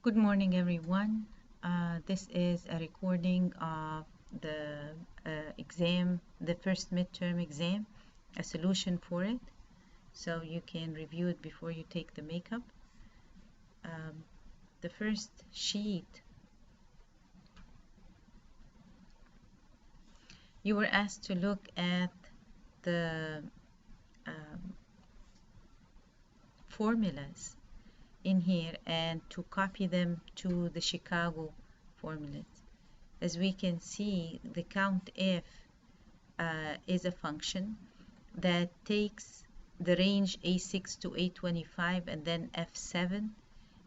Good morning, everyone. This is a recording of the exam, the first midterm exam, a solution for it, so you can review it before you take the makeup. The first sheet, you were asked to look at the formulas in here and to copy them to the Chicago formulas. As we can see, the COUNTIF is a function that takes the range A6 to A25 and then F7,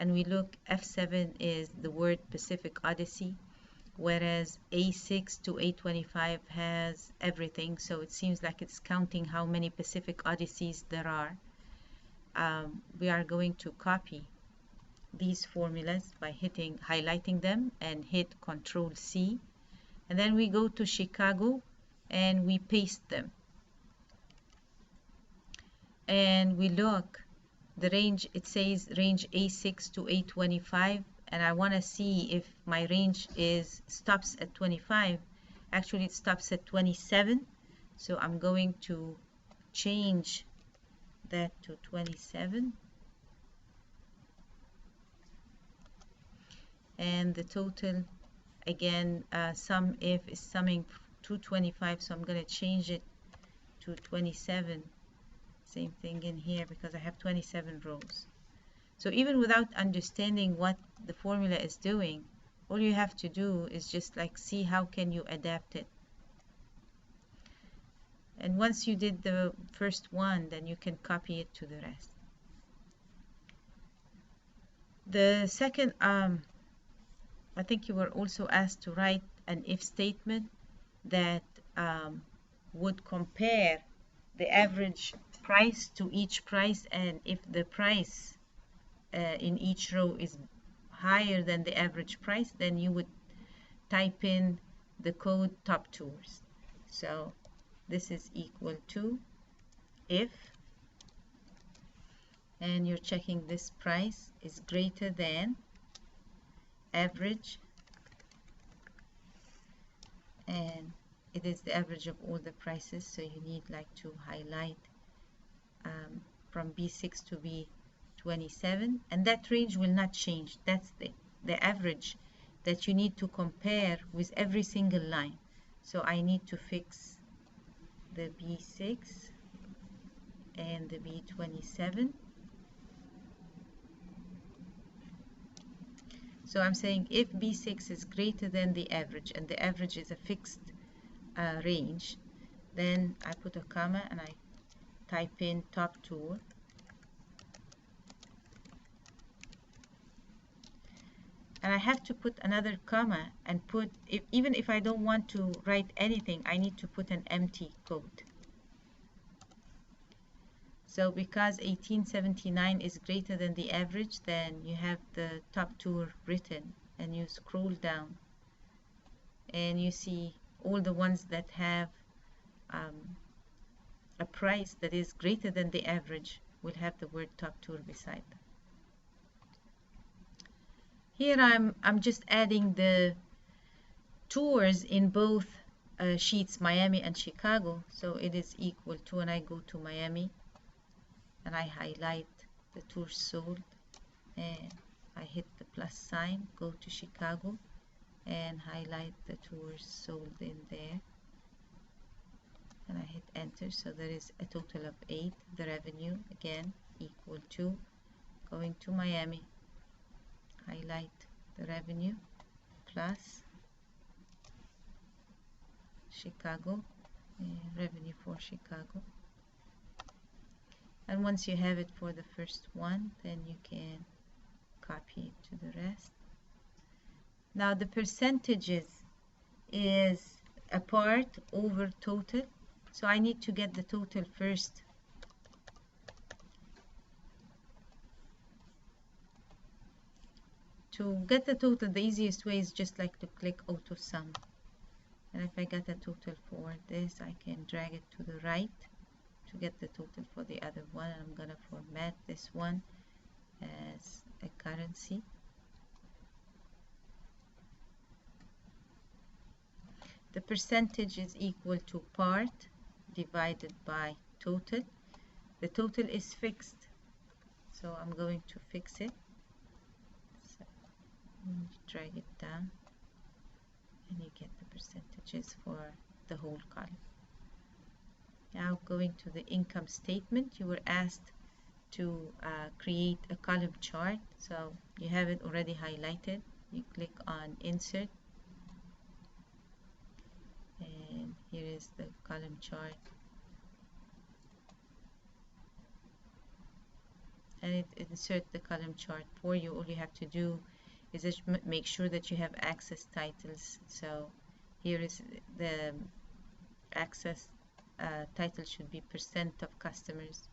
and we look, F7 is the word Pacific Odyssey, whereas A6 to A25 has everything, so it seems like it's counting how many Pacific Odysseys there are. We are going to copy these formulas by highlighting them and hit Control C, and then we go to Chicago and we paste them, and we look, the range, it says range A6 to A25, and I want to see if my range stops at 25. Actually, it stops at 27, so I'm going to change that to 27, and the total, again, sum if is summing to 25, so I'm going to change it to 27. Same thing in here because I have 27 rows. So even without understanding what the formula is doing, all you have to do is just like see how can you adapt it. And once you did the first one, then you can copy it to the rest. The second, I think you were also asked to write an if statement that would compare the average price to each price, and if the price in each row is higher than the average price, then you would type in the code top tours. So this is equal to if, and you're checking this price is greater than average, and it is the average of all the prices, so you need like to highlight from B6 to B27, and that range will not change. That's the average that you need to compare with every single line. So I need to fix the B6 and the B27. So I'm saying if B6 is greater than the average, and the average is a fixed range, then I put a comma and I type in top tour, and I have to put another comma and put, even if I don't want to write anything, I need to put an empty code. So because 1879 is greater than the average, then you have the top tour written, and you scroll down and you see all the ones that have a price that is greater than the average will have the word top tour beside them. Here I'm just adding the tours in both sheets, Miami and Chicago, so it is equal to, and I go to Miami and I highlight the tours sold and I hit the plus sign, go to Chicago and highlight the tours sold in there, and I hit enter. So there is a total of 8. The revenue again equal to, going to Miami, highlight the revenue plus Chicago, revenue for Chicago. And once you have it for the first one, then you can copy it to the rest. Now the percentages is a part over total, so I need to get the total first. To get the total, the easiest way is just like to click auto sum, and if I get a total for this, I can drag it to the right to get the total for the other one. I'm gonna format this one as a currency, The percentage is equal to part divided by total. The total is fixed, so I'm going to fix it. So drag it down and you get the percentages for the whole column. Now going to the income statement, you were asked to create a column chart, so you have it already highlighted. You click on insert and here is the column chart, and it insert the column chart for you. All you have to do is just make sure that you have access titles. So here is the access title should be percent of customers.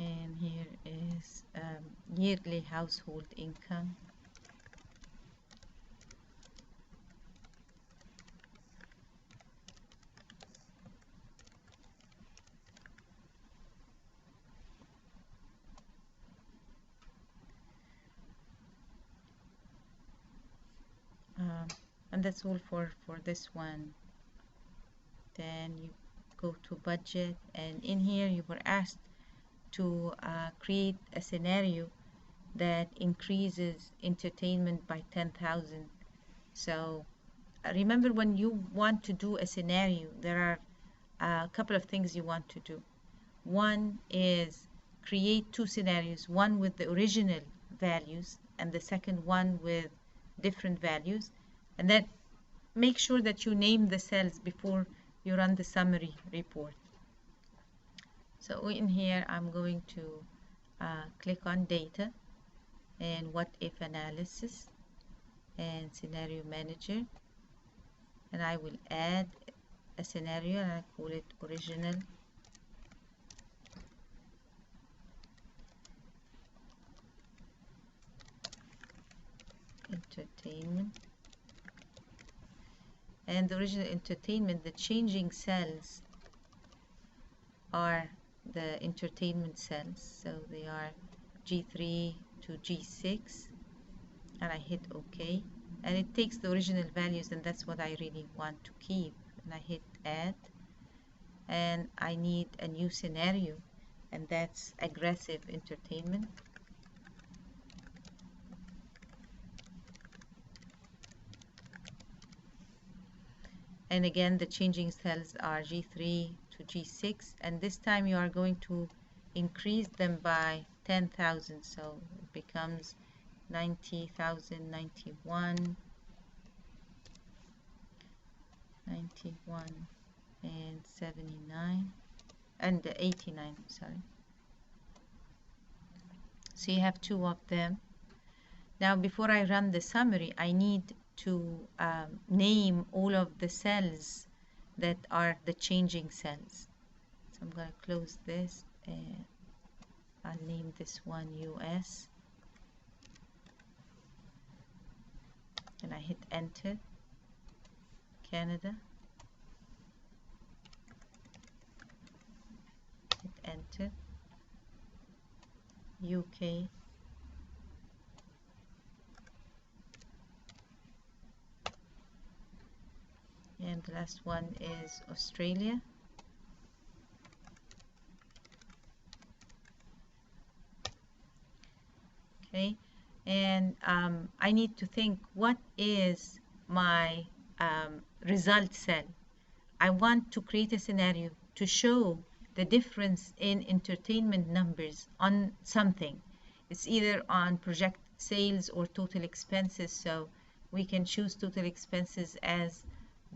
And here is yearly household income. And that's all for this one. Then you go to budget, and in here you were asked to create a scenario that increases entertainment by 10,000. So remember, when you want to do a scenario, there are a couple of things you want to do. One is create two scenarios, one with the original values and the second one with different values, and then make sure that you name the cells before you run the summary report. So in here I'm going to click on data and what if analysis and scenario manager, and I will add a scenario and I call it original entertainment. And the original entertainment, the changing cells are the entertainment cells, so they are G3 to G6, and I hit OK, and it takes the original values, and that's what I really want to keep, and I hit add, and I need a new scenario, and that's aggressive entertainment. And again, the changing cells are G3 to G6, and this time you are going to increase them by 10,000, so it becomes 90,000, 91, 91, and 79, and 89, sorry. So you have two of them. Now, before I run the summary, I need to name all of the cells that are the changing cells. So I'm going to close this and I'll name this one US, and I hit enter. Canada, hit enter. UK, and the last one is Australia. Okay, and I need to think, what is my result cell? I want to create a scenario to show the difference in entertainment numbers on something. It's either on projected sales or total expenses, so we can choose total expenses as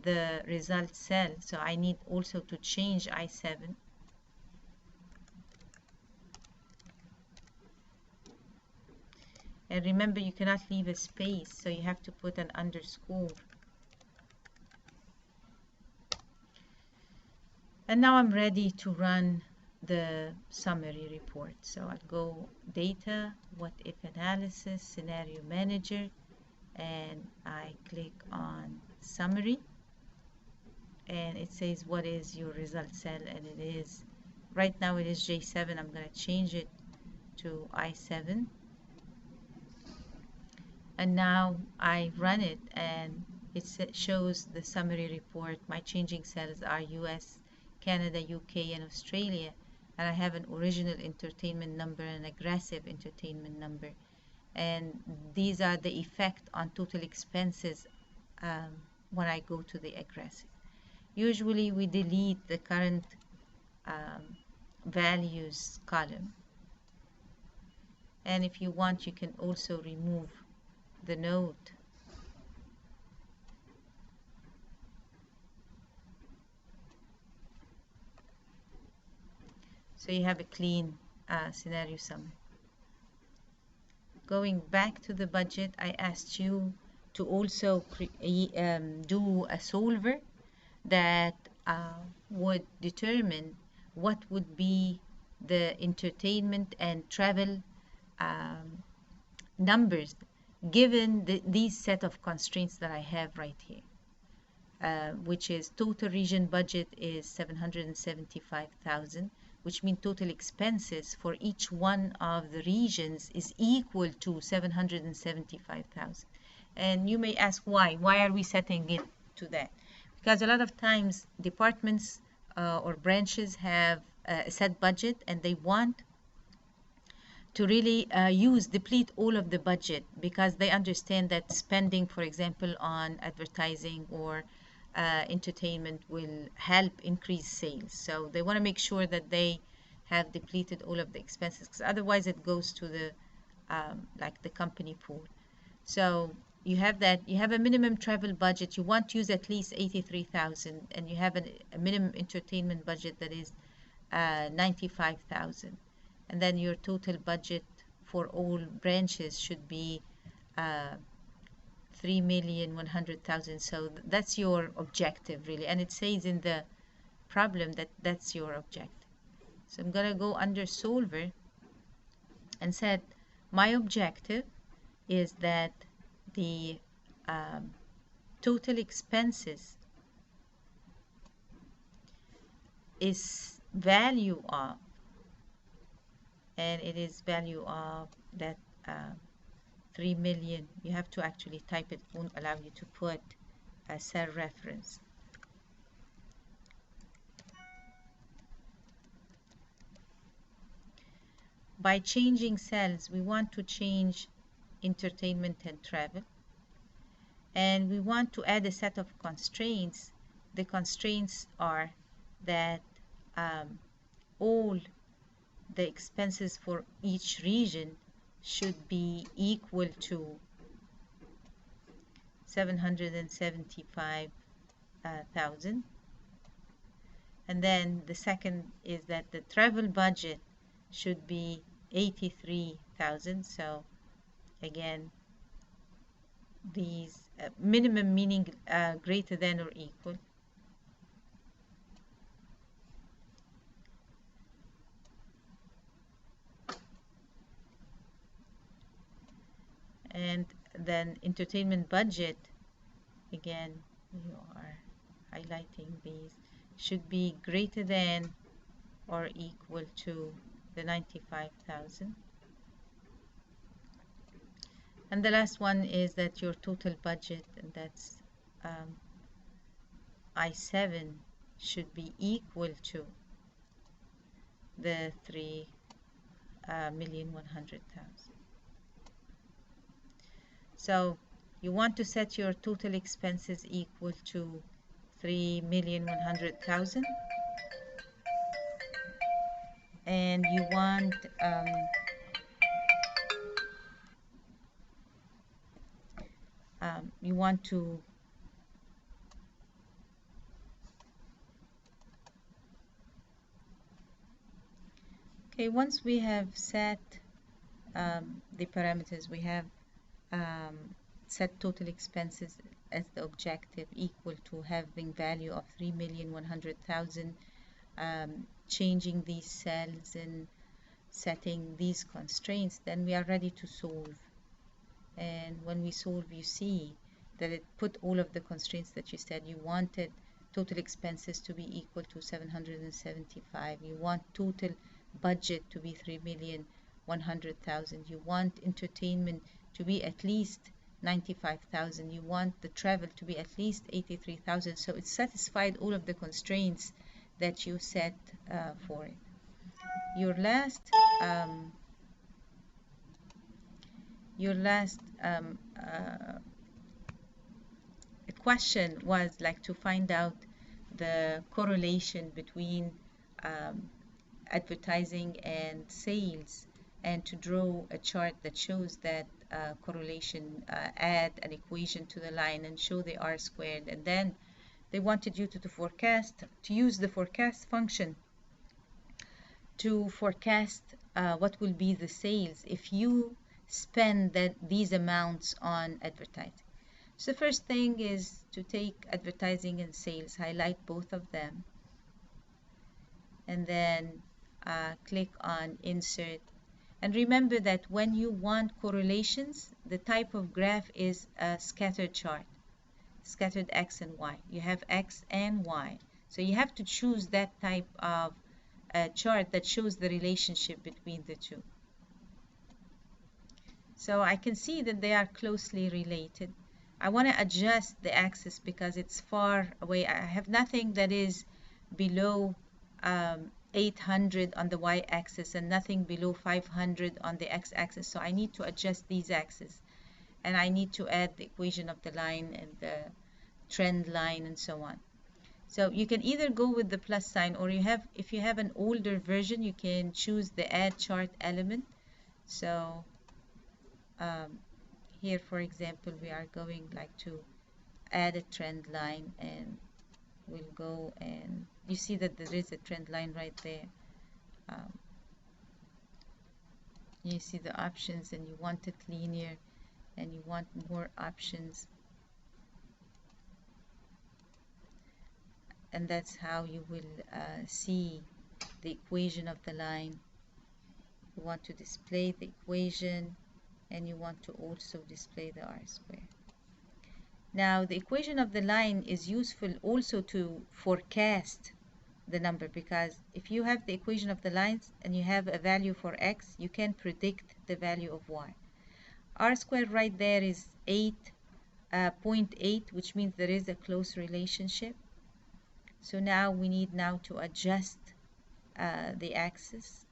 the result cell. So I need also to change I7. And remember, you cannot leave a space, so you have to put an underscore. And now I'm ready to run the summary report. So I'll go data, what if analysis, scenario manager, and I click on summary. and it says what is your result cell, and it is, right now it is J7. I'm going to change it to I7, and now I run it, and it shows the summary report. My changing cells are US, Canada, UK, and Australia, and I have an original entertainment number and aggressive entertainment number, and these are the effect on total expenses um, when I go to the aggressive. Usually we delete the current values column, and if you want you can also remove the note. So you have a clean scenario summary. Going back to the budget, I asked you to also do a solver that would determine what would be the entertainment and travel um, numbers given these set of constraints that I have right here, which is total region budget is 775,000, which means total expenses for each one of the regions is equal to 775,000. And you may ask why? Why are we setting it to that? Because a lot of times departments or branches have a set budget, and they want to really deplete all of the budget, because they understand that spending, for example, on advertising or entertainment will help increase sales. So they want to make sure that they have depleted all of the expenses, because otherwise it goes to the like the company pool. So you have that, you have a minimum travel budget, you want to use at least 83,000, and you have a minimum entertainment budget that is 95,000, and then your total budget for all branches should be 3,100,000. So that's your objective really, and it says in the problem that that's your objective. So I'm gonna go under solver and said my objective is that the total expenses is value of, and it is value of that 3 million. You have to actually type it, won't allow you to put a cell reference. By changing cells, we want to change entertainment and travel, and we want to add a set of constraints. The constraints are that all the expenses for each region should be equal to 775,000. And then the second is that the travel budget should be 83,000. So again, these minimum meaning greater than or equal. And then entertainment budget, again, you are highlighting these, should be greater than or equal to the 95,000. And the last one is that your total budget, and that's I7, should be equal to the 3,100,000. So you want to set your total expenses equal to 3,100,000, and you want to okay, once we have set the parameters, we have set total expenses as the objective equal to having value of 3,100,000, changing these cells and setting these constraints, then we are ready to solve. And when we solve, you see that it put all of the constraints that you said you wanted total expenses to be equal to 775. You want total budget to be 3,100,000. You want entertainment to be at least 95,000. You want the travel to be at least 83,000. So it satisfied all of the constraints that you set for it. Your last question was like to find out the correlation between advertising and sales, and to draw a chart that shows that correlation, add an equation to the line and show the R squared. And then they wanted you to forecast, to use the forecast function to forecast what will be the sales if you spend these amounts on advertising. So the first thing is to take advertising and sales, highlight both of them, and then click on insert. And remember that when you want correlations, the type of graph is a scattered chart, scattered X and Y. You have X and Y. So you have to choose that type of chart that shows the relationship between the two. So I can see that they are closely related. I want to adjust the axis because it's far away. I have nothing that is below 800 on the y-axis and nothing below 500 on the x-axis. So I need to adjust these axes, and I need to add the equation of the line and the trend line and so on. So you can either go with the plus sign, or if you have an older version, you can choose the add chart element. So here, for example, we are going like to add a trend line, and we'll go, and you see that there is a trend line right there. You see the options, and you want it linear, and you want more options, and that's how you will see the equation of the line. You want to display the equation, and you want to also display the R squared. Now the equation of the line is useful also to forecast the number, because if you have the equation of the lines and you have a value for X, you can predict the value of Y. R squared right there is 8.8, which means there is a close relationship. So now we need now to adjust the axis.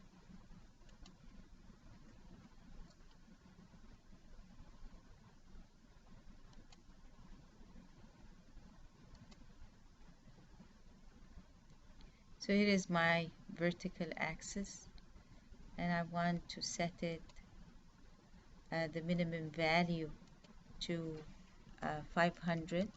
So here is my vertical axis, and I want to set it the minimum value to 500.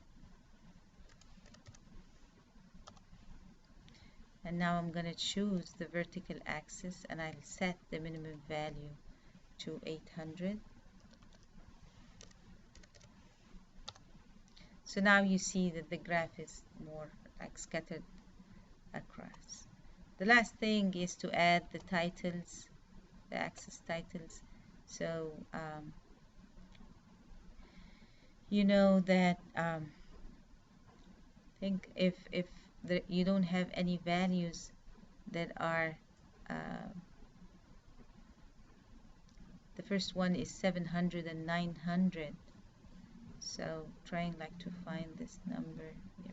And now I'm going to choose the vertical axis, and I'll set the minimum value to 800. So now you see that the graph is more like scattered across. The last thing is to add the titles, the axis titles. So you know that I think if you don't have any values that are the first one is 700 and 900. So trying like to find this number. Yeah.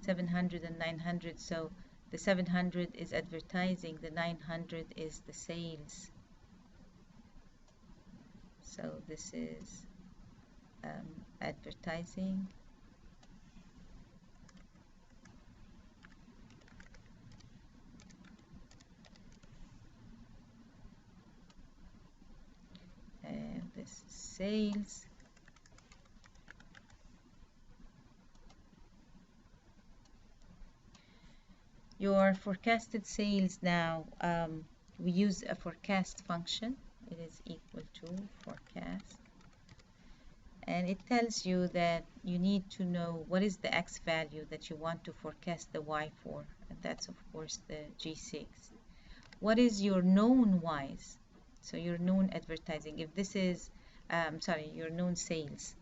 700 and 900. So the 700 is advertising, the 900 is the sales. So this is advertising. And this is sales. Your forecasted sales now, we use a forecast function. It is equal to forecast, and it tells you that you need to know what is the X value that you want to forecast the Y for, and that's of course the G6. What is your known Ys? So your known advertising, if this is your known sales.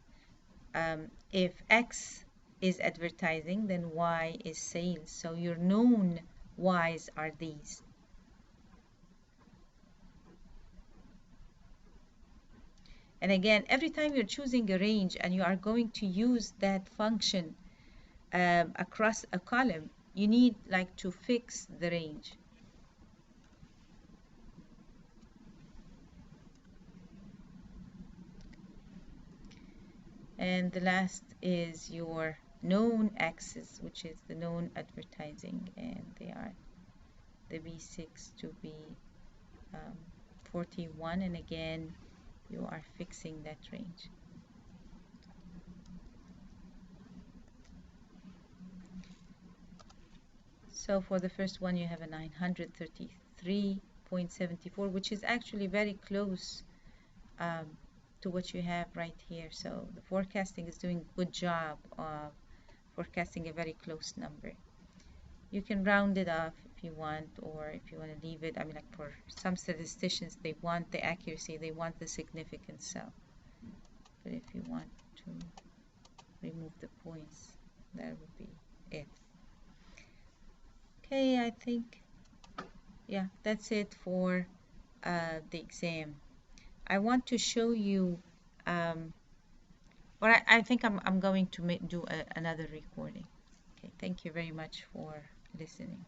If X is advertising, then Y is sales. So your known Y's are these. And again, every time you're choosing a range and you are going to use that function across a column, you need like to fix the range. And the last is your known axis, which is the known advertising, and they are the B6 to B41, and again you are fixing that range. So for the first one you have a 933.74, which is actually very close to what you have right here. So the forecasting is doing a good job of forecasting a very close number. You can round it off if you want, or if you want to leave it. I mean, like for some statisticians, they want the accuracy, they want the significance. So, but if you want to remove the points, that would be it. Okay, I think, yeah, that's it for the exam. I want to show you, or I think I'm going to do another recording. Okay, thank you very much for listening.